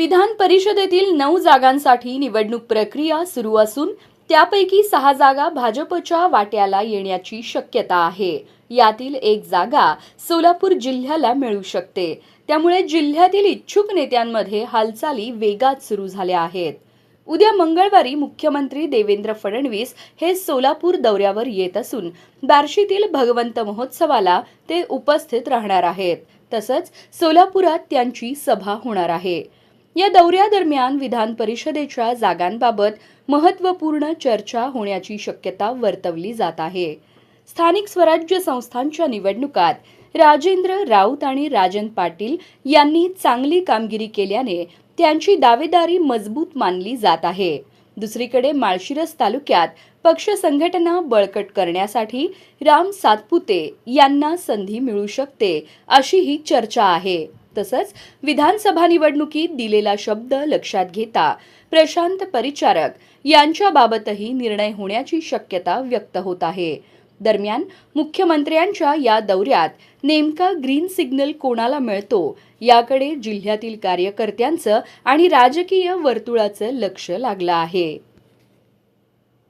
विधान परिषदेतील 9 जागांसाठी निवडणूक प्रक्रिया सुरू असून त्यापैकी 6 जागा भाजपच्या वाट्याला येण्याची शक्यता आहे। यातील एक जागा सोलापूर जिल्ह्याला मिळू शकते। त्यामुळे जिल्ह्यातील इच्छुक नेत्यांमध्ये हालचाली वेगात सुरू झाल्या आहेत। उद्या मंगळवारी मुख्यमंत्री देवेंद्र फडणवीस हे सोलापूर दौऱ्यावर येत असून बार्शीतील भगवंत महोत्सवाला ते उपस्थित राहणार आहेत। तसंच सोलापुरात त्यांची सभा होणार आहे। या दौऱ्यादरम्यान विधान परिषदेच्या जागांबाबत महत्त्वपूर्ण चर्चा होण्याची शक्यता वर्तवली जात आहे। स्थानिक स्वराज्य संस्थांच्या निवडणुकात राजेंद्र राऊत आणि राजन पाटील यांनी चांगली कामगिरी केल्याने त्यांची दावेदारी मजबूत मानली जात आहे। दुसरीकडे माळशिरस तालुक्यात पक्ष संघटना बळकट करण्यासाठी राम सातपुते यांना संधी मिळू शकते अशीही चर्चा आहे। तसंच विधानसभा निवडणुकीत दिलेला शब्द लक्षात घेता प्रशांत परिचारक यांच्याबाबतही निर्णय होण्याची शक्यता व्यक्त होत आहे। दरम्यान मुख्यमंत्र्यांच्या या दौऱ्यात नेमका ग्रीन सिग्नल कोणाला मिळतो याकडे जिल्ह्यातील कार्यकर्त्यांचं आणि राजकीय वर्तुळाचं लक्ष लागलं आहे।